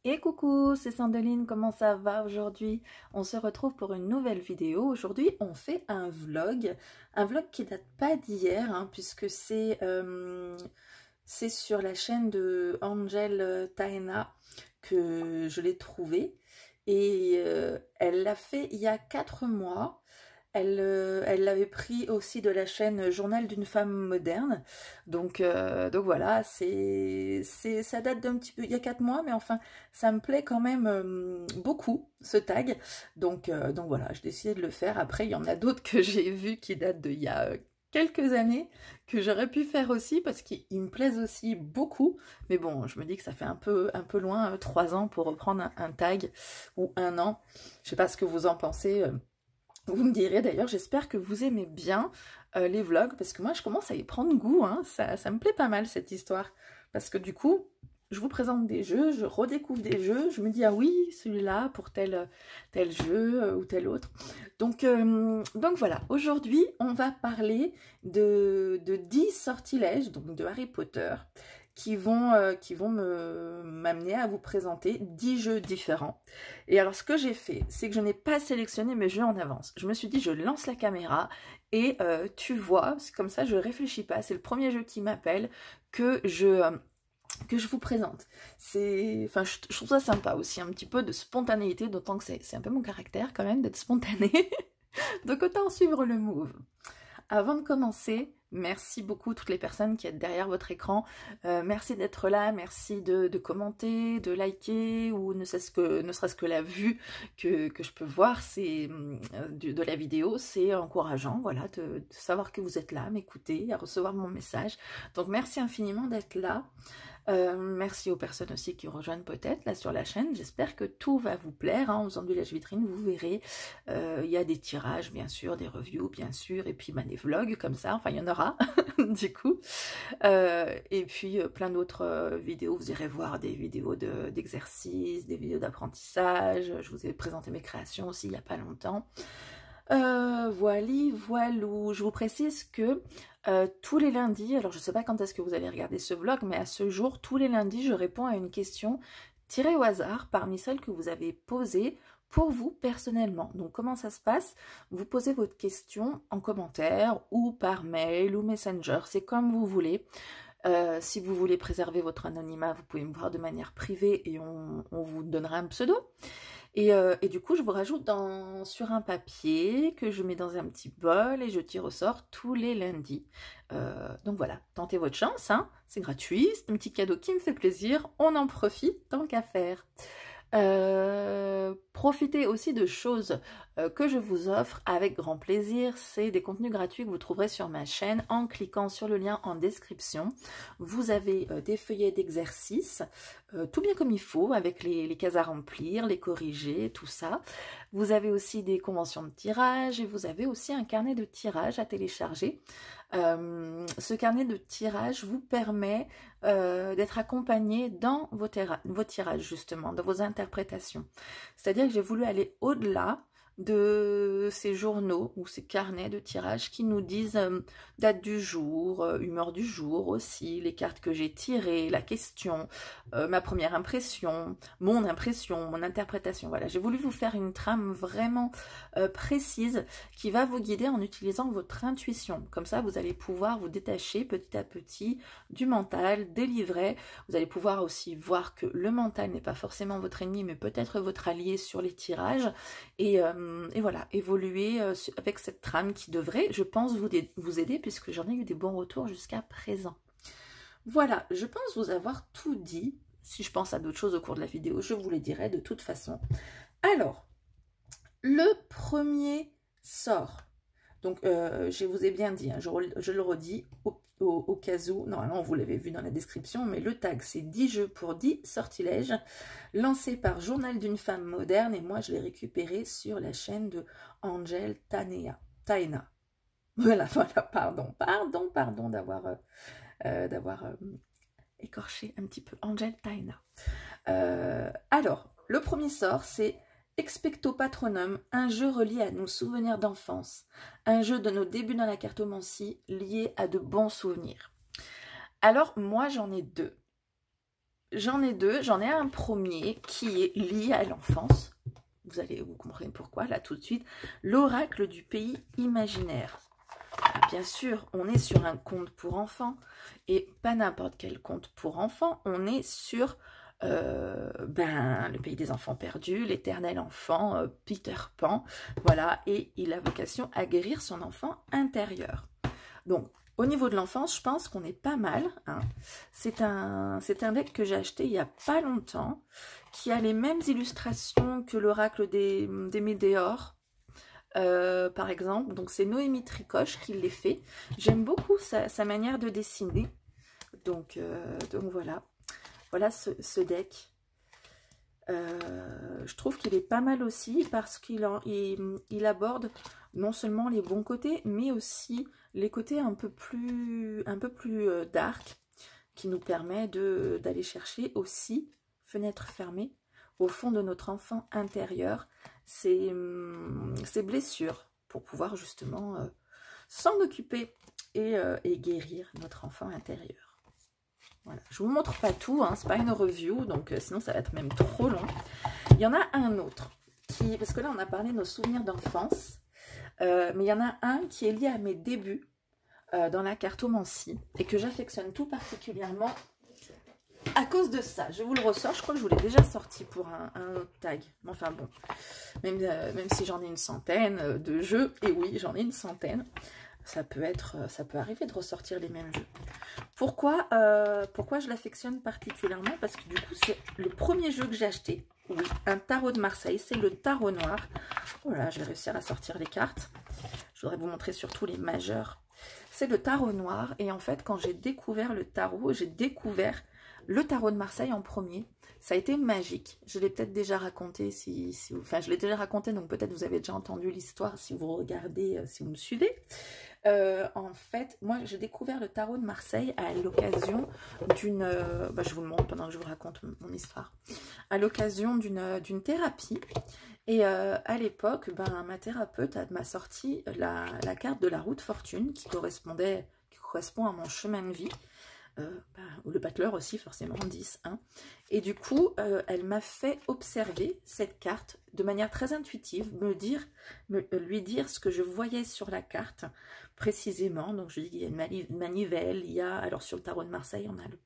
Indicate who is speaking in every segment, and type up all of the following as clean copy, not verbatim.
Speaker 1: Et coucou, c'est Sandeline, comment ça va aujourd'hui? On se retrouve pour une nouvelle vidéo. Aujourd'hui, on fait un vlog qui date pas d'hier, hein, puisque c'est sur la chaîne de Angel Taena que je l'ai trouvé. Et elle l'a fait il y a 4 mois. Elle l'avait pris aussi de la chaîne Journal d'une femme moderne. Donc voilà, ça date d'un petit peu, il y a 4 mois, mais enfin, ça me plaît quand même beaucoup, ce tag. Donc voilà, j'ai décidé de le faire. Après, il y en a d'autres que j'ai vus qui datent d'il y a quelques années, que j'aurais pu faire aussi, parce qu'ils me plaisent aussi beaucoup. Mais bon, je me dis que ça fait un peu loin, 3 ans pour reprendre un tag, ou 1 an. Je sais pas ce que vous en pensez. Vous me direz d'ailleurs, j'espère que vous aimez bien les vlogs, parce que moi je commence à y prendre goût, hein. Ça me plaît pas mal cette histoire, parce que du coup, je vous présente des jeux, je redécouvre des jeux, je me dis ah oui, celui-là pour tel jeu ou tel autre. Donc voilà, aujourd'hui on va parler de 10 sortilèges, donc de Harry Potter, qui vont m'amener à vous présenter 10 jeux différents. Et alors ce que j'ai fait, c'est que je n'ai pas sélectionné mes jeux en avance. Je me suis dit, je lance la caméra et tu vois, comme ça je réfléchis pas. C'est le premier jeu qui m'appelle que je vous présente. Enfin, je trouve ça sympa aussi, un petit peu de spontanéité, d'autant que c'est un peu mon caractère quand même d'être spontané. Donc autant suivre le move. Avant de commencer, merci beaucoup toutes les personnes qui êtes derrière votre écran. Merci d'être là, merci de commenter, de liker, ou ne serait-ce que la vue que je peux voir de la vidéo, c'est encourageant, voilà, de savoir que vous êtes là, m'écouter, à recevoir mon message. Donc merci infiniment d'être là. Merci aux personnes aussi qui rejoignent peut-être là sur la chaîne. J'espère que tout va vous plaire, hein. En faisant du lèche vitrine, vous verrez. Il y a des tirages, bien sûr, des reviews, bien sûr, et puis des vlogs comme ça. Enfin, il y en aura, du coup. Et puis plein d'autres vidéos. Vous irez voir des vidéos d'exercice, des vidéos d'apprentissage. Je vous ai présenté mes créations aussi il n'y a pas longtemps. Voilou. Je vous précise que tous les lundis, alors je ne sais pas quand est-ce que vous allez regarder ce vlog, mais à ce jour, tous les lundis, je réponds à une question tirée au hasard parmi celles que vous avez posées pour vous personnellement. Donc comment ça se passe? Vous posez votre question en commentaire ou par mail ou messenger, c'est comme vous voulez. Si vous voulez préserver votre anonymat, vous pouvez me voir de manière privée et on vous donnera un pseudo. Et du coup, je vous rajoute sur un papier que je mets dans un petit bol et je tire au sort tous les lundis. Donc voilà, tentez votre chance, hein. C'est gratuit, c'est un petit cadeau qui me fait plaisir, on en profite tant qu'à faire. Profitez aussi de choses que je vous offre avec grand plaisir. C'est des contenus gratuits que vous trouverez sur ma chaîne en cliquant sur le lien en description. Vous avez des feuillets d'exercice, tout bien comme il faut, avec les cases à remplir, les corriger, tout ça. Vous avez aussi des conventions de tirage et vous avez aussi un carnet de tirage à télécharger. Ce carnet de tirage vous permet d'être accompagné dans vos tirages, justement, dans vos interprétations. C'est-à-dire que j'ai voulu aller au-delà de ces journaux ou ces carnets de tirage qui nous disent date du jour, humeur du jour aussi, les cartes que j'ai tirées, la question, ma première impression, mon interprétation. Voilà, j'ai voulu vous faire une trame vraiment précise qui va vous guider en utilisant votre intuition. Comme ça, vous allez pouvoir vous détacher petit à petit du mental, des livrets. Vous allez pouvoir aussi voir que le mental n'est pas forcément votre ennemi, mais peut-être votre allié sur les tirages. Et voilà, évoluer avec cette trame qui devrait, je pense, vous aider, puisque j'en ai eu des bons retours jusqu'à présent. Voilà, je pense vous avoir tout dit. Si je pense à d'autres choses au cours de la vidéo, je vous les dirai de toute façon. Alors, le premier sort. Donc, je vous ai bien dit, hein, je le redis au cas où, normalement vous l'avez vu dans la description, mais le tag c'est 10 jeux pour 10 sortilèges, lancé par Journal d'une femme moderne, et moi je l'ai récupéré sur la chaîne de Angel Taena. Voilà, pardon d'avoir écorché un petit peu Angel Taena. Alors, le premier sort c'est Expecto Patronum, un jeu relié à nos souvenirs d'enfance, un jeu de nos débuts dans la cartomancie lié à de bons souvenirs. Alors moi j'en ai deux. j'en ai deux. J'en ai un premier qui est lié à l'enfance. Vous comprendrez pourquoi, là, tout de suite. L'oracle du pays imaginaire. Ah, bien sûr, on est sur un conte pour enfants. Et pas n'importe quel conte pour enfants. On est sur le pays des enfants perdus, l'éternel enfant, Peter Pan. Voilà, et il a vocation à guérir son enfant intérieur. Donc, au niveau de l'enfance, je pense qu'on est pas mal. Hein. C'est un deck que j'ai acheté il n'y a pas longtemps, qui a les mêmes illustrations que l'oracle des Médéors, par exemple. Donc, c'est Noémie Tricoche qui les fait. J'aime beaucoup sa manière de dessiner. Donc voilà. Voilà ce deck. Je trouve qu'il est pas mal aussi parce qu'il aborde non seulement les bons côtés, mais aussi les côtés un peu plus dark, qui nous permet d'aller chercher aussi, fenêtre fermée, au fond de notre enfant intérieur, ses blessures, pour pouvoir justement s'en occuper et guérir notre enfant intérieur. Voilà. Je ne vous montre pas tout, hein, c'est pas une review, donc sinon ça va être même trop long. Il y en a un autre, parce que là on a parlé de nos souvenirs d'enfance, mais il y en a un qui est lié à mes débuts dans la cartomancie, et que j'affectionne tout particulièrement à cause de ça. Je vous le ressors, je crois que je vous l'ai déjà sorti pour un autre tag. Enfin bon, même si j'en ai une centaine de jeux, et oui j'en ai une centaine, ça peut arriver de ressortir les mêmes jeux. Pourquoi je l'affectionne particulièrement? Parce que du coup, c'est le premier jeu que j'ai acheté. Oui, un tarot de Marseille, c'est le tarot noir. Voilà, je vais réussir à sortir les cartes. Je voudrais vous montrer surtout les majeurs. C'est le tarot noir. Et en fait, quand j'ai découvert le tarot, j'ai découvert le tarot de Marseille en premier. Ça a été magique. Je l'ai peut-être déjà raconté, enfin, je l'ai déjà raconté, donc peut-être vous avez déjà entendu l'histoire si vous regardez, si vous me suivez. En fait, moi j'ai découvert le tarot de Marseille à l'occasion d'une... je vous le montre pendant que je vous raconte mon histoire. À l'occasion d'une thérapie. Et à l'époque, ma thérapeute m'a sorti la carte de la roue de fortune qui correspond à mon chemin de vie. Le battleur aussi, forcément, 10. Hein. Et du coup, elle m'a fait observer cette carte de manière très intuitive, lui dire ce que je voyais sur la carte précisément. Donc, je dis qu'il y a une manivelle, il y a, alors sur le tarot de Marseille, on a le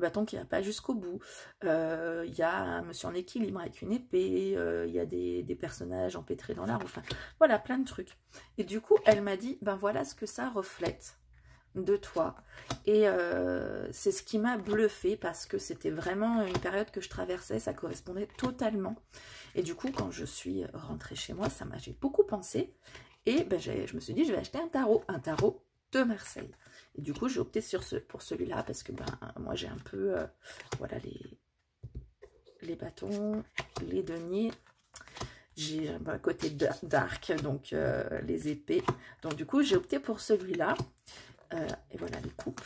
Speaker 1: bâton qui ne va pas jusqu'au bout, il y a un monsieur en équilibre avec une épée, il y a des personnages empêtrés dans l'art, enfin, voilà, plein de trucs. Et du coup, elle m'a dit, voilà ce que ça reflète de toi, et c'est ce qui m'a bluffé parce que c'était vraiment une période que je traversais, ça correspondait totalement, et du coup quand je suis rentrée chez moi, j'ai beaucoup pensé, et je me suis dit je vais acheter un tarot de Marseille, et du coup j'ai opté pour celui-là parce que moi j'ai un peu voilà les bâtons, les deniers, j'ai un côté dark, donc les épées, donc du coup j'ai opté pour celui-là. Et voilà les coupes.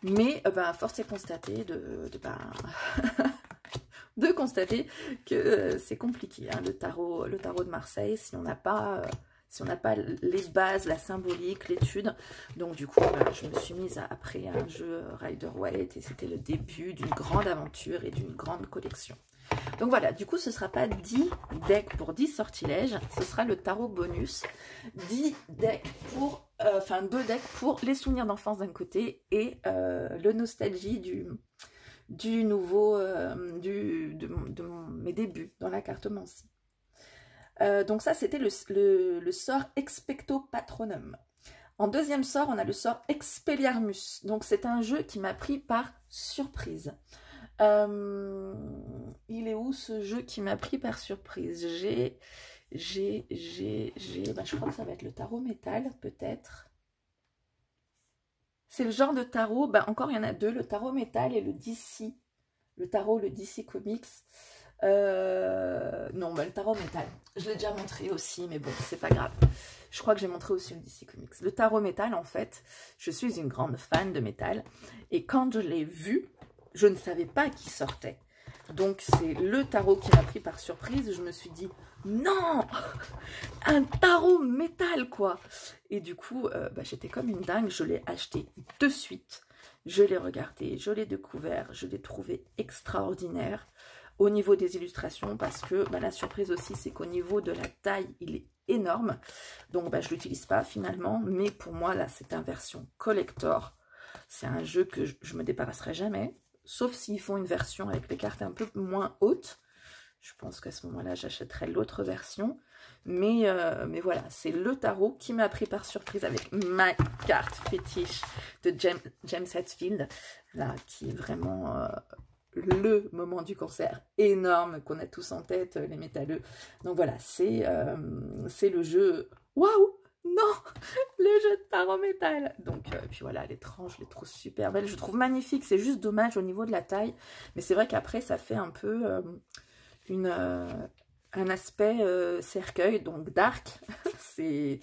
Speaker 1: Mais force est constatée de constater que c'est compliqué. Hein, le tarot de Marseille, si on n'a pas les bases, la symbolique, l'étude. Donc du coup, je me suis mise après un jeu Rider-Waite et c'était le début d'une grande aventure et d'une grande collection. Donc voilà, du coup, ce ne sera pas 10 decks pour 10 sortilèges, ce sera le tarot bonus. 10 decks pour, 2 decks pour les souvenirs d'enfance d'un côté et le nostalgie de mes débuts dans la cartomancie. Donc ça, c'était le sort Expecto Patronum. En deuxième sort, on a le sort Expelliarmus. Donc c'est un jeu qui m'a pris par surprise. Il est où ce jeu qui m'a pris par surprise? Je crois que ça va être le tarot métal, peut-être. C'est le genre de tarot, encore il y en a deux, le tarot métal et le DC. Le DC Comics. Non, le tarot métal. Je l'ai déjà montré aussi, mais bon, c'est pas grave. Je crois que j'ai montré aussi le DC Comics. Le tarot métal, en fait, je suis une grande fan de métal. Et quand je l'ai vu, je ne savais pas qui sortait. Donc, c'est le tarot qui m'a pris par surprise. Je me suis dit, non, un tarot métal, quoi. Et du coup, j'étais comme une dingue. Je l'ai acheté de suite. Je l'ai regardé, je l'ai découvert, je l'ai trouvé extraordinaire au niveau des illustrations parce que bah, la surprise aussi c'est qu'au niveau de la taille il est énorme, donc bah, je ne l'utilise pas finalement, mais pour moi là c'est une version collector, c'est un jeu que je me débarrasserai jamais, sauf s'ils font une version avec les cartes un peu moins hautes, je pense qu'à ce moment là j'achèterai l'autre version, mais voilà, c'est le tarot qui m'a pris par surprise avec ma carte fétiche de James Hetfield, là qui est vraiment... le moment du concert énorme qu'on a tous en tête, les métalleux. Donc voilà, c'est le jeu... Waouh! Non! Le jeu de tarot métal! Donc, puis voilà, les tranches, je les trouve super belles. Je trouve magnifique, c'est juste dommage au niveau de la taille. Mais c'est vrai qu'après, ça fait un peu un aspect cercueil, donc dark. c'est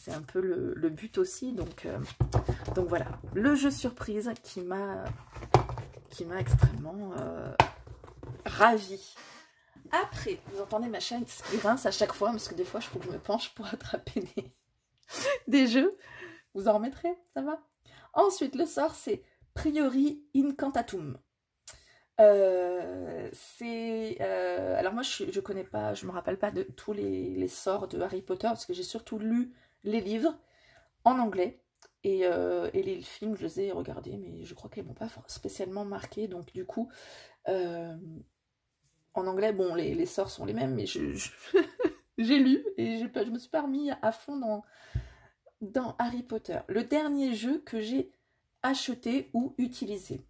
Speaker 1: un peu le but aussi. Donc voilà, le jeu surprise qui m'a extrêmement ravie. Après, vous entendez ma chaîne qui grince à chaque fois, parce que des fois, il faut que je me penche pour attraper des jeux. Vous en remettrez, ça va? Ensuite, le sort, c'est Priori Incantatum. Alors moi, je connais pas, je me rappelle pas de tous les sorts de Harry Potter, parce que j'ai surtout lu les livres en anglais. Et les films, je les ai regardés, mais je crois qu'ils ne m'ont pas spécialement marqué. Donc du coup, en anglais, bon, les sorts sont les mêmes, mais j'ai lu et je me suis pas remis à fond dans Harry Potter. Le dernier jeu que j'ai acheté ou utilisé.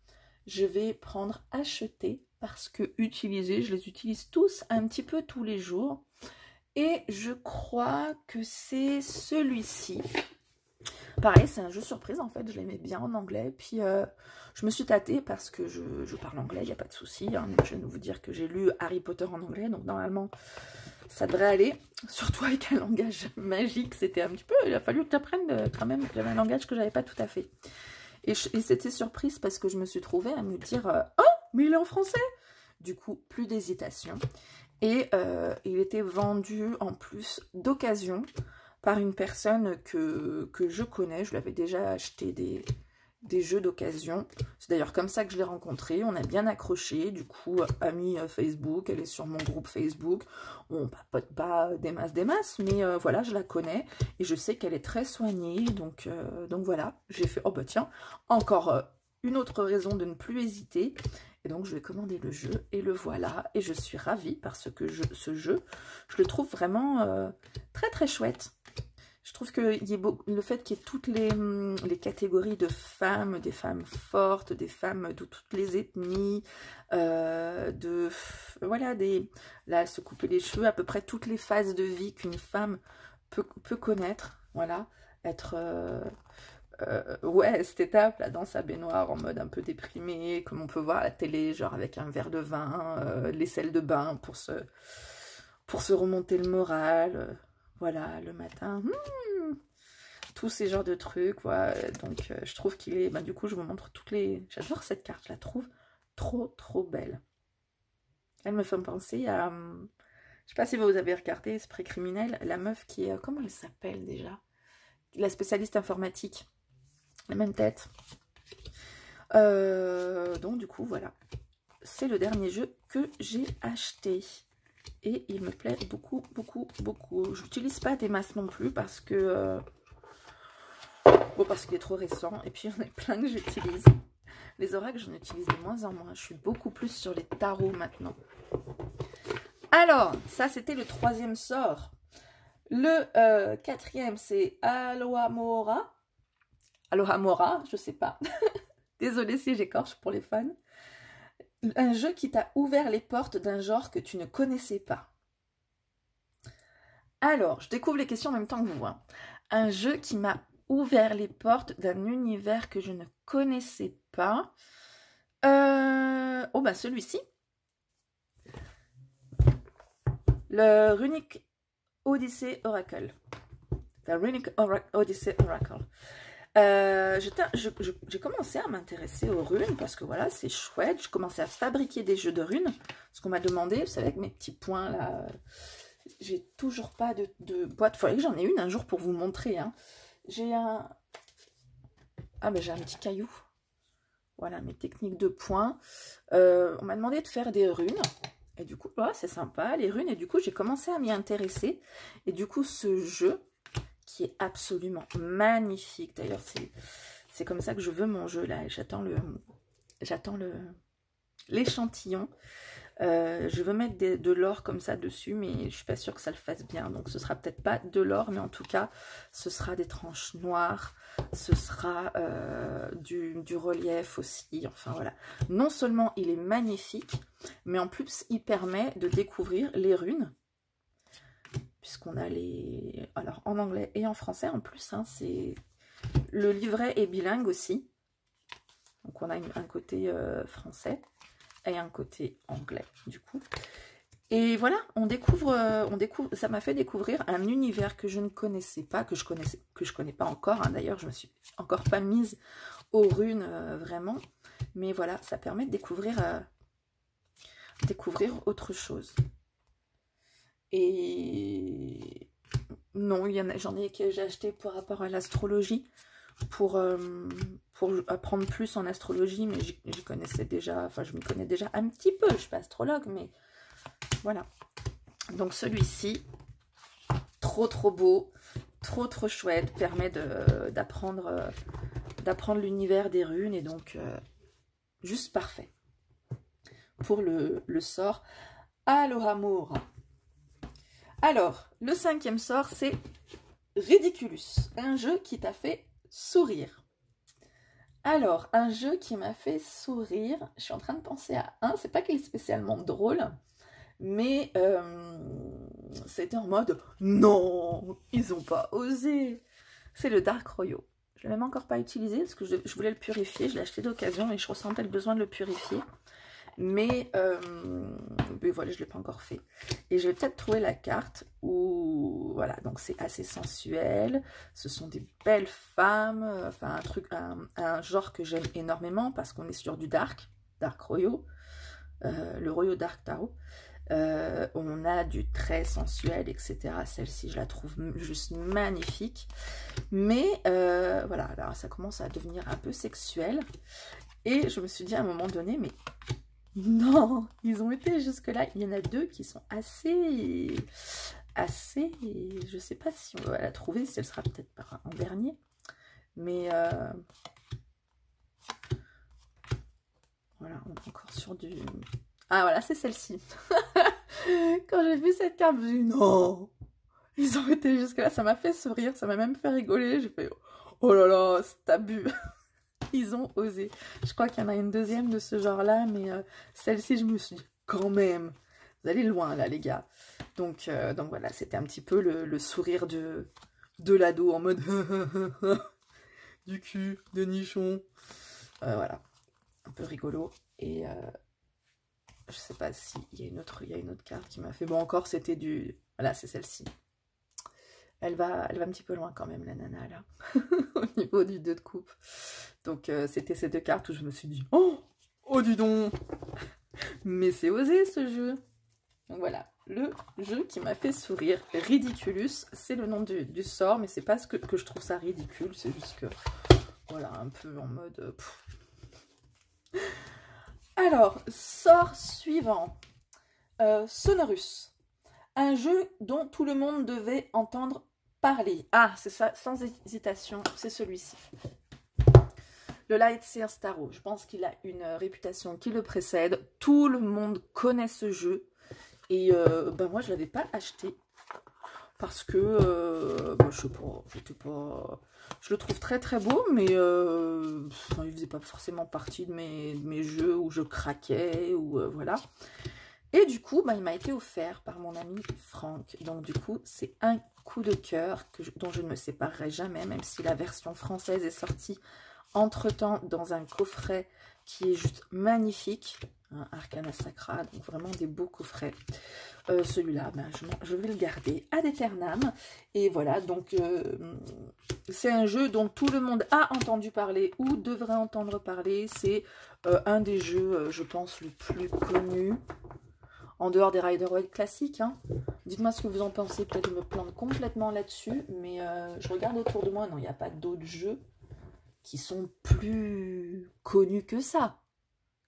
Speaker 1: Je vais prendre acheter parce que utiliser, je les utilise tous un petit peu tous les jours. Et je crois que c'est celui-ci. Pareil, c'est un jeu surprise en fait, je l'aimais bien en anglais, puis je me suis tâtée parce que je parle anglais, il n'y a pas de souci, hein. Je viens de vous dire que j'ai lu Harry Potter en anglais, donc normalement ça devrait aller, surtout avec un langage magique, c'était un petit peu, il a fallu que j'apprenne quand même, j'avais un langage que j'avais pas tout à fait. Et c'était surprise parce que je me suis trouvée à me dire, oh, mais il est en français! Du coup, plus d'hésitation. Et il était vendu en plus d'occasion par une personne que je connais. Je lui avais déjà acheté des jeux d'occasion. C'est d'ailleurs comme ça que je l'ai rencontrée. On a bien accroché. Du coup, amie Facebook, elle est sur mon groupe Facebook. On papote pas des masses, mais voilà, je la connais. Et je sais qu'elle est très soignée. Donc voilà, j'ai fait, oh bah tiens, encore une autre raison de ne plus hésiter. Et donc, je vais commander le jeu, et le voilà. Et je suis ravie parce que ce jeu, je le trouve vraiment très très chouette. Je trouve que le fait qu'il y ait toutes les catégories de femmes, des femmes fortes, des femmes de toutes les ethnies, voilà, là, se couper les cheveux, à peu près toutes les phases de vie qu'une femme peut connaître, voilà, être... ouais, cette étape là dans sa baignoire en mode un peu déprimé, comme on peut voir à la télé, genre avec un verre de vin, les sels de bain pour se remonter le moral, voilà, le matin, tous ces genres de trucs, ouais. Donc je trouve qu'il est, bah, du coup je vous montre toutes les, j'adore cette carte, je la trouve trop belle. Elle me fait penser à, je sais pas si vous avez regardé Esprit criminel, la meuf qui est, comment elle s'appelle déjà, la spécialiste informatique. La même tête. Donc du coup voilà, c'est le dernier jeu que j'ai acheté et il me plaît beaucoup. Je n'utilise pas des masses non plus parce que bon, parce qu'il est trop récent, et puis il y en a plein que j'utilise. Les oracles, j'en utilise de moins en moins. Je suis beaucoup plus sur les tarots maintenant. Alors ça, c'était le troisième sort. Le quatrième, c'est Alohomora. Alohomora, je sais pas. Désolée si j'écorche pour les fans. Un jeu qui t'a ouvert les portes d'un genre que tu ne connaissais pas. Alors, je découvre les questions en même temps que vous. Hein. Un jeu qui m'a ouvert les portes d'un univers que je ne connaissais pas. Oh, bah celui-ci. Le Runic Odyssey Oracle. The Runic Odyssey Oracle. J'ai commencé à m'intéresser aux runes parce que voilà, c'est chouette. Je commençais à fabriquer des jeux de runes. Ce qu'on m'a demandé, vous savez, avec mes petits points là, j'ai toujours pas de boîte. Il faudrait que j'en ai une un jour pour vous montrer. Hein. J'ai un... Ah, mais j'ai un petit caillou. Voilà, mes techniques de points. On m'a demandé de faire des runes. Et du coup, voilà, c'est sympa, les runes. Et du coup, j'ai commencé à m'y intéresser. Et du coup, ce jeu, qui est absolument magnifique. D'ailleurs, c'est comme ça que je veux mon jeu, là. J'attends l'échantillon. Je veux mettre de l'or comme ça dessus, mais je suis pas sûre que ça le fasse bien. Donc ce sera peut-être pas de l'or, mais en tout cas, ce sera des tranches noires. Ce sera du relief aussi. Enfin voilà. Non seulement il est magnifique, mais en plus il permet de découvrir les runes. Puisqu'on a les... Alors en anglais et en français en plus, hein, c'est... Le livret est bilingue aussi. Donc on a un côté français et un côté anglais du coup. Et voilà, on découvre, ça m'a fait découvrir un univers que je ne connaissais pas, que je connais pas encore. Hein. D'ailleurs, je me suis encore pas mise aux runes vraiment. Mais voilà, ça permet de découvrir autre chose. Et non, j'en ai que j'ai acheté par rapport à l'astrologie. Pour apprendre plus en astrologie, mais j'y connaissais déjà, enfin je m'y connais déjà un petit peu, je suis pas astrologue, mais voilà. Donc celui-ci, trop beau, trop chouette, permet d'apprendre l'univers des runes, et donc juste parfait pour le sort Alohomora. Alors, le 5e sort, c'est Ridiculus, un jeu qui t'a fait sourire. Alors, un jeu qui m'a fait sourire, je suis en train de penser à un, c'est pas qu'il est spécialement drôle, mais c'était en mode, non, ils ont pas osé. C'est le Dark Royo. Je l'ai même encore pas utilisé parce que je voulais le purifier, je l'ai acheté d'occasion et je ressentais le besoin de le purifier. Mais voilà, je ne l'ai pas encore fait. Et je vais peut-être trouver la carte où, voilà, donc c'est assez sensuel. Ce sont des belles femmes, enfin un genre que j'aime énormément parce qu'on est sur du Dark Royo, le Royo Dark Tarot. On a du très sensuel, etc. Celle-ci, je la trouve juste magnifique. Mais voilà, alors ça commence à devenir un peu sexuel. Et je me suis dit à un moment donné, mais non, ils ont été jusque-là. Il y en a deux qui sont assez... Je sais pas si on va la trouver, si elle sera peut-être en dernier. Mais voilà, on est encore sur du... Ah voilà, c'est celle-ci. Quand j'ai vu cette carte, je me suis dit non, ils ont été jusque-là. Ça m'a fait sourire, ça m'a même fait rigoler. J'ai fait oh là là, c'est abus. Ils ont osé. Je crois qu'il y en a une deuxième de ce genre-là, mais celle-ci, je me suis dit, quand même, vous allez loin, là, les gars. Donc voilà, c'était un petit peu le sourire de l'ado, en mode du cul, de nichon. Voilà, un peu rigolo. Et je sais pas s'il y a une autre carte qui m'a fait... Bon, encore, c'était du... Voilà, c'est celle-ci. Elle va un petit peu loin quand même, la nana, là, au niveau du 2 de coupe. Donc, c'était ces deux cartes où je me suis dit, oh, dis donc. Mais c'est osé, ce jeu. Donc, voilà, le jeu qui m'a fait sourire. Ridiculus, c'est le nom du sort, mais c'est pas ce que je trouve ça ridicule, c'est juste que, voilà, un peu en mode... Alors, sort suivant. Sonorus. Un jeu dont tout le monde devait entendre parler. Ah, c'est ça, sans hésitation, c'est celui-ci. Le Lightseer Tarot. Je pense qu'il a une réputation qui le précède. Tout le monde connaît ce jeu. Et ben moi, je ne l'avais pas acheté. Parce que, ben, je sais pas, je le trouve très beau, mais enfin, il faisait pas forcément partie de mes jeux où je craquais, ou voilà. Et du coup, bah, il m'a été offert par mon ami Franck. Donc du coup, c'est un coup de cœur dont je ne me séparerai jamais, même si la version française est sortie entre-temps dans un coffret qui est juste magnifique. Hein, Arcana Sacra, donc vraiment des beaux coffrets. Celui-là, ben, je vais le garder ad aeternam. Et voilà, donc c'est un jeu dont tout le monde a entendu parler ou devrait entendre parler. C'est un des jeux, je pense, le plus connu. En dehors des Rider-Waite classiques, hein. Dites-moi ce que vous en pensez, peut-être je me plante complètement là-dessus, mais je regarde autour de moi, non, il n'y a pas d'autres jeux qui sont plus connu que ça.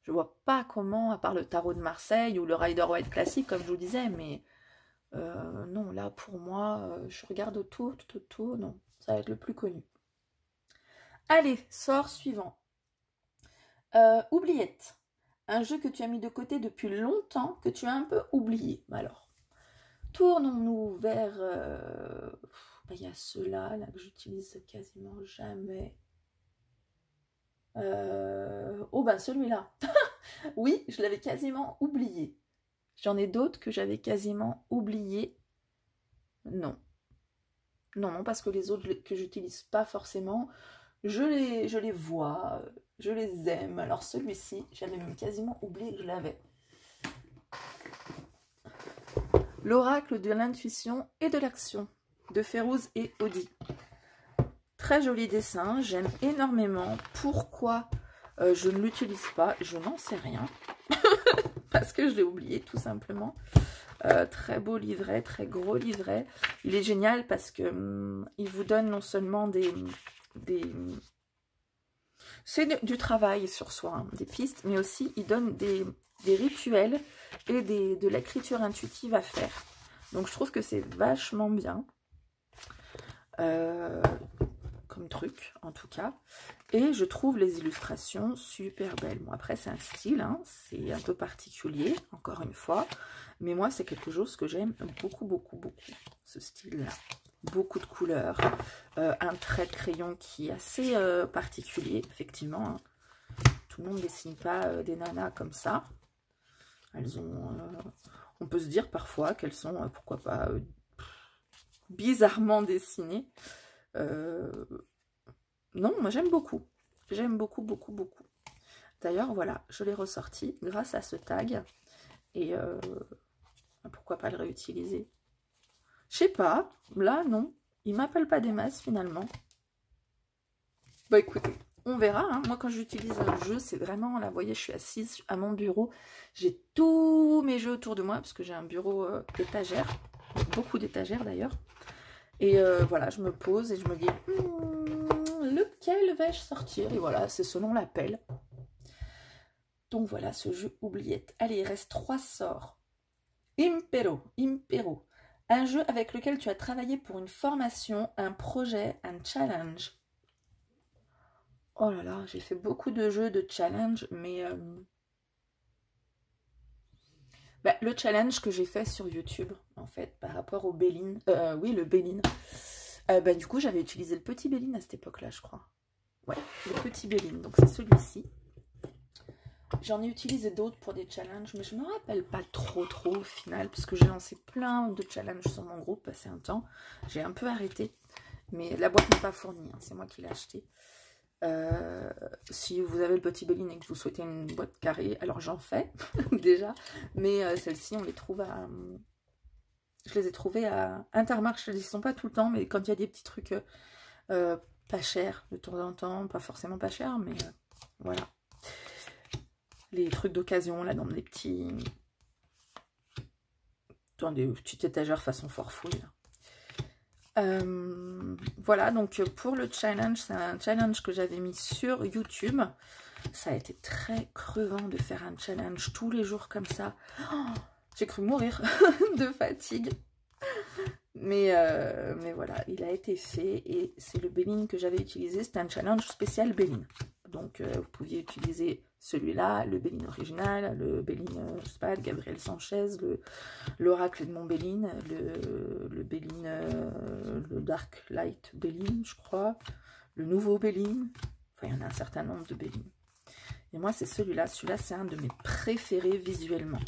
Speaker 1: Je vois pas comment, à part le tarot de Marseille ou le Rider-Waite classique, comme je vous disais, mais non, là, pour moi, je regarde autour, tout autour, non, ça va être le plus connu. Allez, sort suivant. Oubliette. Un jeu que tu as mis de côté depuis longtemps, que tu as un peu oublié. Alors, tournons-nous vers... il y a ceux-là là, que j'utilise quasiment jamais. Oh, ben celui-là. Oui, je l'avais quasiment oublié. J'en ai d'autres que j'avais quasiment oubliés. Non. Non, parce que les autres que j'utilise pas forcément, je les vois, je les aime. Alors celui-ci, j'avais même quasiment oublié que je l'avais. L'oracle de l'intuition et de l'action, de Férouz et Audi. Très joli dessin, j'aime énormément. Pourquoi je ne l'utilise pas? Je n'en sais rien. Parce que je l'ai oublié, tout simplement. Très beau livret, très gros livret. Il est génial parce que il vous donne non seulement c'est du travail sur soi, hein, des pistes, mais aussi il donne des rituels et de l'écriture intuitive à faire. Donc je trouve que c'est vachement bien comme truc, en tout cas. Et je trouve les illustrations super belles. Bon, après, c'est un style, hein, c'est un peu particulier, encore une fois. Mais moi, c'est quelque chose que j'aime beaucoup, beaucoup, beaucoup, ce style-là. Beaucoup de couleurs, un trait de crayon qui est assez particulier, effectivement. Hein. Tout le monde ne dessine pas des nanas comme ça. Elles ont... on peut se dire parfois qu'elles sont, pourquoi pas, bizarrement dessinées. Non, moi j'aime beaucoup. J'aime beaucoup, beaucoup, beaucoup. D'ailleurs, voilà, je l'ai ressorti grâce à ce tag. Et pourquoi pas le réutiliser? Je sais pas, là non. Il m'appelle pas des masses finalement. Bah écoutez, on verra. Hein. Moi quand j'utilise un jeu, c'est vraiment, là vous voyez, je suis assise à mon bureau. J'ai tous mes jeux autour de moi, parce que j'ai un bureau d'étagères. Beaucoup d'étagères d'ailleurs. Et voilà, je me pose et je me dis, lequel vais-je sortir? Et voilà, c'est selon l'appel. Donc voilà, ce jeu oubliette. Allez, il reste 3 sorts. Impero. Un jeu avec lequel tu as travaillé pour une formation, un projet, un challenge. Oh là là, j'ai fait beaucoup de jeux de challenge, mais... le challenge que j'ai fait sur YouTube, en fait, par rapport au Béline. Oui, le Béline. Du coup, j'avais utilisé le petit Béline à cette époque-là, je crois. Ouais, le petit Béline. Donc, c'est celui-ci. J'en ai utilisé d'autres pour des challenges, mais je ne me rappelle pas trop au final, parce que j'ai lancé plein de challenges sur mon groupe passé un temps. J'ai un peu arrêté, mais la boîte n'est pas fournie, hein, c'est moi qui l'ai acheté. Si vous avez le petit Béline et que vous souhaitez une boîte carrée, alors j'en fais déjà, mais celles-ci on les trouve à... je les ai trouvées à Intermarché, ils ne sont pas tout le temps, mais quand il y a des petits trucs pas chers de temps en temps, pas forcément pas chers, mais voilà. Les trucs d'occasion, là, dans des petits... dans des petites étagères façon Forfouille. Voilà, donc pour le challenge, c'est un challenge que j'avais mis sur YouTube. Ça a été très crevant de faire un challenge tous les jours comme ça. Oh, j'ai cru mourir de fatigue. Mais voilà, il a été fait et c'est le Béline que j'avais utilisé. C'était un challenge spécial Béline. Donc vous pouviez utiliser celui-là, le Béline original, le Béline, je sais pas, de Gabriel Sanchez, l'oracle de mon Béline, le Béline, le Dark Light Béline, je crois, le nouveau Béline. Enfin, il y en a un certain nombre de Béline. Et moi, c'est celui-là. Celui-là, c'est un de mes préférés visuellement.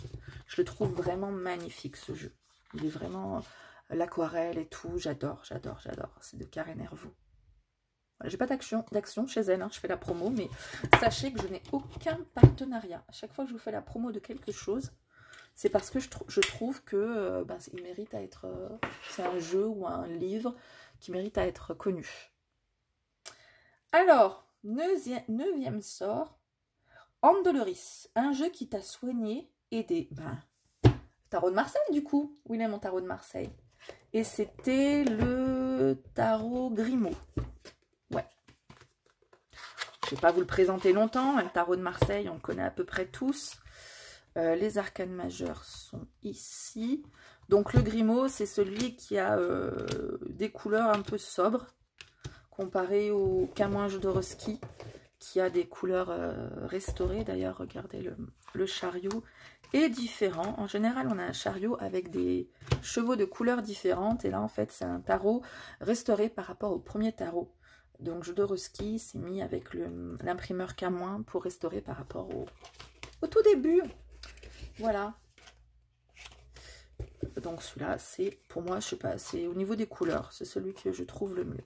Speaker 1: Je le trouve vraiment magnifique, ce jeu. Il est vraiment... l'aquarelle et tout, j'adore. C'est de Karen Hervaux. J'ai pas d'action chez elle, hein. Je fais la promo, mais sachez que je n'ai aucun partenariat. À chaque fois que je vous fais la promo de quelque chose, c'est parce que je trouve que il mérite à être... c'est un jeu ou un livre qui mérite à être connu. Alors, neuvième sort, Andoloris, un jeu qui t'a soigné, aidé. Tarot de Marseille, du coup. William en tarot de Marseille. Et c'était le tarot Grimaud. Ouais. je ne vais pas vous le présenter longtemps. Le tarot de Marseille, on le connaît à peu près tous. Les arcanes majeurs sont ici. Donc le Grimaud, c'est celui qui a des couleurs un peu sobres, comparé au Camouin Jodorowsky, qui a des couleurs restaurées. D'ailleurs, regardez, le chariot est différent. En général, on a un chariot avec des chevaux de couleurs différentes. Et là, en fait, c'est un tarot restauré par rapport au premier tarot. Donc Jodorowsky s'est mis avec l'imprimeur Camouin pour restaurer par rapport au tout début. Voilà. Donc celui-là, c'est pour moi, je sais pas, c'est au niveau des couleurs, c'est celui que je trouve le mieux.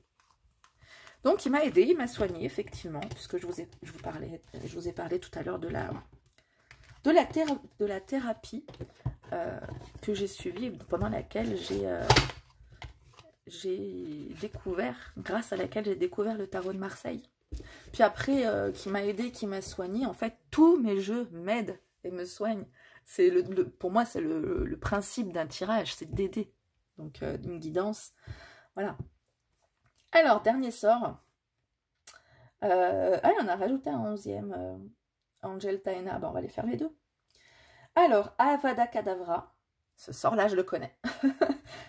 Speaker 1: Donc il m'a aidé, il m'a soigné effectivement, puisque je vous ai parlé tout à l'heure de la thérapie que j'ai suivie, pendant laquelle j'ai découvert, grâce à laquelle j'ai découvert le tarot de Marseille. Puis après, qui m'a aidé, qui m'a soigné, en fait, tous mes jeux m'aident et me soignent. Pour moi, c'est le principe d'un tirage, c'est d'aider. Donc, d'une guidance. Voilà. Alors, dernier sort. On a rajouté un 11e. Angel Taena. Bon, on va les faire les deux. Alors, Avada Kedavra. Ce sort-là, je le connais.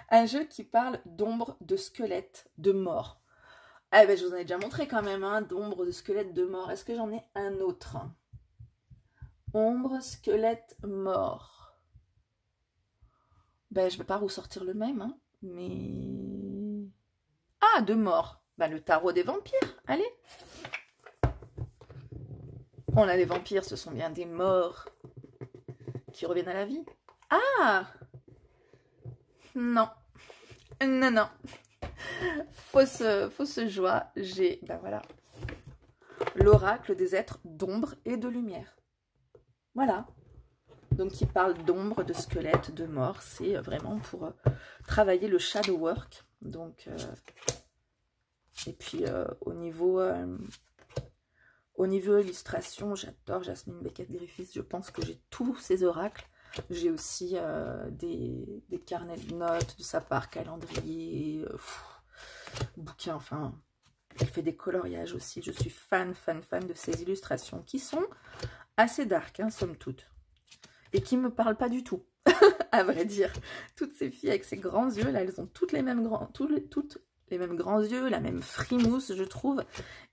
Speaker 1: Un jeu qui parle d'ombre, de squelette, de mort. Ah ben, je vous en ai déjà montré quand même, hein, d'ombre, de squelette, de mort. Est-ce que j'en ai un autre? Ombre, squelette, mort. Ben, je ne vais pas ressortir le même, hein, mais... Ah, de mort. Ben, le tarot des vampires, allez. On a les vampires, ce sont bien des morts qui reviennent à la vie. Ah! Non. Non, non. Fausse joie, j'ai, ben voilà, l'oracle des êtres d'ombre et de lumière. Voilà. Donc, il parle d'ombre, de squelette, de mort. C'est vraiment pour travailler le shadow work. Donc, et puis, au niveau illustration, j'adore Jasmine Beckett-Griffiths. Je pense que j'ai tous ces oracles. J'ai aussi des carnets de notes de sa part, calendrier, bouquin, enfin, elle fait des coloriages aussi. Je suis fan de ces illustrations qui sont assez dark, hein, somme toute, et qui me parlent pas du tout, à vrai dire. Toutes ces filles avec ces grands yeux, là, elles ont toutes les mêmes grands yeux, la même frimousse, je trouve,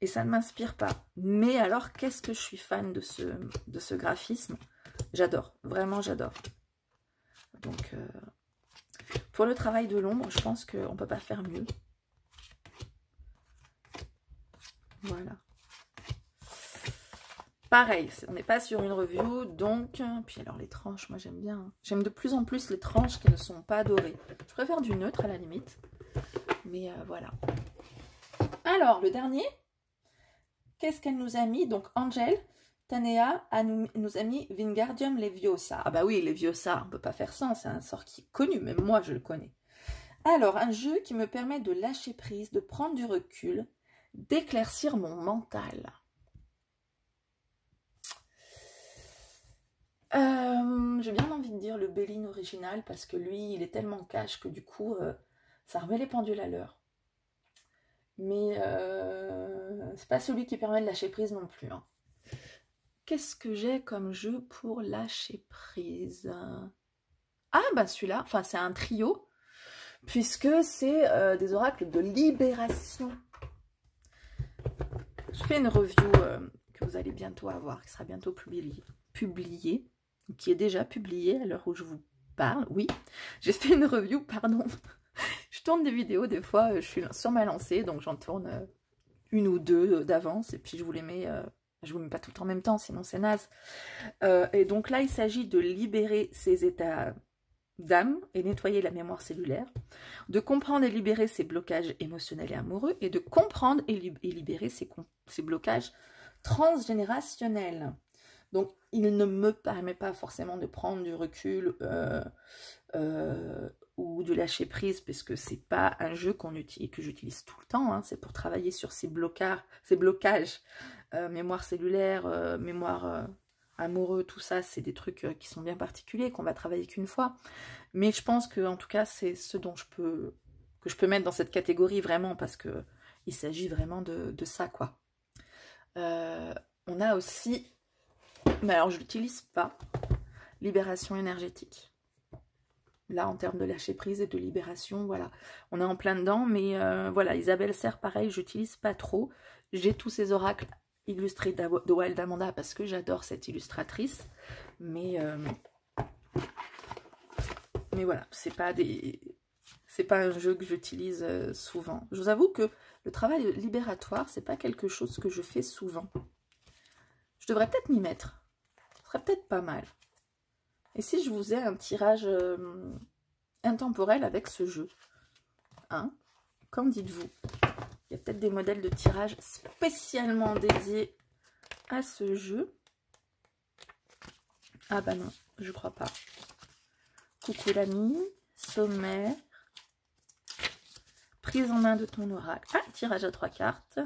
Speaker 1: et ça ne m'inspire pas. Mais alors, qu'est-ce que je suis fan de ce graphisme. J'adore, vraiment j'adore. Donc, pour le travail de l'ombre, je pense qu'on ne peut pas faire mieux. Voilà. Pareil, on n'est pas sur une review, donc... Puis alors les tranches, moi j'aime bien. Hein. J'aime de plus en plus les tranches qui ne sont pas dorées. Je préfère du neutre à la limite. Mais voilà. Alors, le dernier, qu'est-ce qu'elle nous a mis? Donc, Angel Taena nous a mis Wingardium Leviosa. Ah bah oui, Leviosa, on ne peut pas faire sans, c'est un sort qui est connu, même moi je le connais. Alors, un jeu qui me permet de lâcher prise, de prendre du recul, d'éclaircir mon mental. J'ai bien envie de dire le Béline original, parce que lui, il est tellement cash que du coup, ça remet les pendules à l'heure. Mais c'est pas celui qui permet de lâcher prise non plus, hein. Qu'est-ce que j'ai comme jeu pour lâcher prise? Ah, bah celui-là, enfin c'est un trio, puisque c'est des oracles de libération. Je fais une review que vous allez bientôt avoir, qui sera bientôt publiée, qui est déjà publiée à l'heure où je vous parle. Oui, j'ai fait une review, pardon. Je tourne des vidéos, des fois je suis sur ma lancée, donc j'en tourne une ou deux d'avance, et puis je vous les mets... je vous mets pas tout en même temps, sinon c'est naze. Et donc là, il s'agit de libérer ces états d'âme et nettoyer la mémoire cellulaire, de comprendre et libérer ses blocages émotionnels et amoureux, et de comprendre et libérer ces blocages transgénérationnels. Donc, il ne me permet pas forcément de prendre du recul ou de lâcher prise, parce que c'est pas un jeu que j'utilise tout le temps, hein. C'est pour travailler sur ces blocages. Mémoire cellulaire, mémoire amoureux, tout ça, c'est des trucs qui sont bien particuliers, qu'on va travailler qu'une fois. Mais je pense que, en tout cas, c'est ce dont que je peux mettre dans cette catégorie vraiment, parce que il s'agit vraiment de ça, quoi. On a aussi, mais alors je l'utilise pas, libération énergétique. Là, en termes de lâcher prise et de libération, voilà. On est en plein dedans, mais voilà, Isabelle Serre, pareil, j'utilise pas trop. J'ai tous ces oracles illustrés de Wild Amanda parce que j'adore cette illustratrice. Mais voilà, c'est pas un jeu que j'utilise souvent. Je vous avoue que le travail libératoire, c'est pas quelque chose que je fais souvent. Je devrais peut-être m'y mettre. Ce serait peut-être pas mal. Et si je vous faisais un tirage intemporel avec ce jeu, hein? Qu'en dites-vous? Il y a peut-être des modèles de tirage spécialement dédiés à ce jeu. Ah bah non, je crois pas. Coucou l'ami, sommaire, prise en main de ton oracle. Ah, tirage à 3 cartes.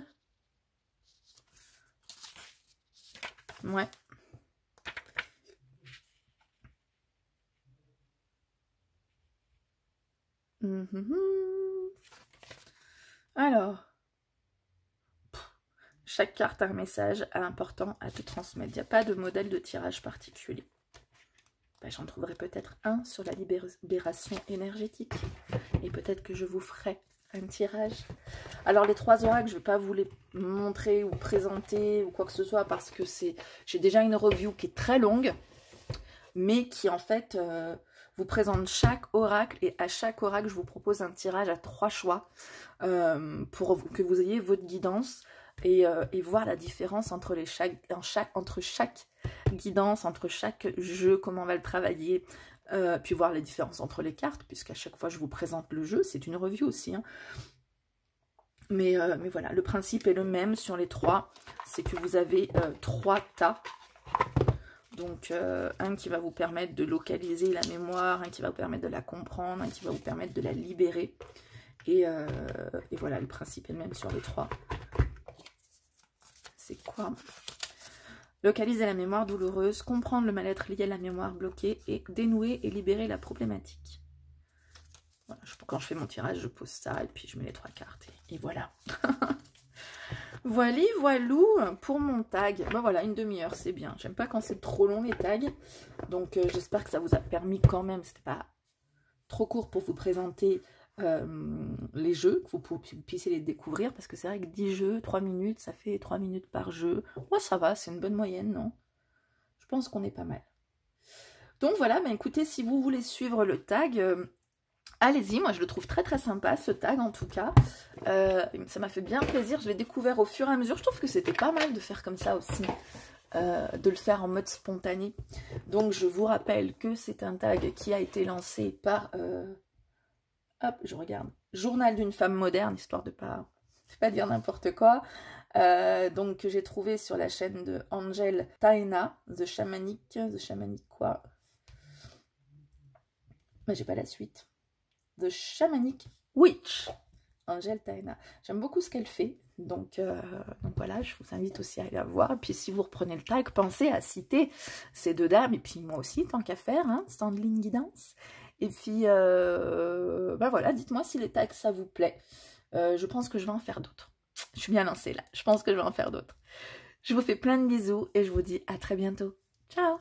Speaker 1: Ouais. Alors, chaque carte a un message important à te transmettre. Il n'y a pas de modèle de tirage particulier. Ben, j'en trouverai peut-être un sur la libération énergétique. Et peut-être que je vous ferai un tirage. Alors les 3 oracles, je ne vais pas vous les montrer ou présenter ou quoi que ce soit parce que j'ai déjà une review qui est très longue, mais qui en fait vous présente chaque oracle, et à chaque oracle je vous propose un tirage à 3 choix pour que vous ayez votre guidance et voir la différence entre chaque guidance, entre chaque jeu, comment on va le travailler, puis voir les différences entre les cartes, puisqu'à chaque fois je vous présente le jeu, c'est une review aussi, hein. Mais voilà, le principe est le même sur les 3, c'est que vous avez 3 tas. Donc un qui va vous permettre de localiser la mémoire, un qui va vous permettre de la comprendre, un qui va vous permettre de la libérer. Et voilà, le principe est le même sur les 3. C'est quoi? Localiser la mémoire douloureuse, comprendre le mal-être lié à la mémoire bloquée et dénouer et libérer la problématique. Voilà, quand je fais mon tirage, je pose ça et puis je mets les 3 cartes. Et voilà. Voilà, voilou pour mon tag. Ben voilà, une demi-heure, c'est bien. J'aime pas quand c'est trop long les tags. Donc j'espère que ça vous a permis quand même, c'était pas trop court pour vous présenter les jeux, que vous puissiez les découvrir. Parce que c'est vrai que 10 jeux, 3 minutes, ça fait 3 minutes par jeu. Moi ça va, c'est une bonne moyenne, non? Je pense qu'on est pas mal. Donc voilà, ben écoutez, si vous voulez suivre le tag... allez-y, moi je le trouve très très sympa ce tag en tout cas, ça m'a fait bien plaisir, je l'ai découvert au fur et à mesure, je trouve que c'était pas mal de faire comme ça aussi, de le faire en mode spontané. Donc je vous rappelle que c'est un tag qui a été lancé par, hop je regarde, Journal d'une femme moderne, histoire de pas dire n'importe quoi, donc que j'ai trouvé sur la chaîne de Angel Taena, The Shamanic quoi, mais j'ai pas la suite. The Shamanic Witch, Angel Taena. J'aime beaucoup ce qu'elle fait, donc voilà, je vous invite aussi à aller la voir. Et puis si vous reprenez le tag, pensez à citer ces 2 dames, et puis moi aussi, tant qu'à faire, hein, Standline Guidance. Et puis, ben voilà, dites-moi si les tags, ça vous plaît. Je pense que je vais en faire d'autres. Je suis bien lancée là, je pense que je vais en faire d'autres. Je vous fais plein de bisous, et je vous dis à très bientôt. Ciao!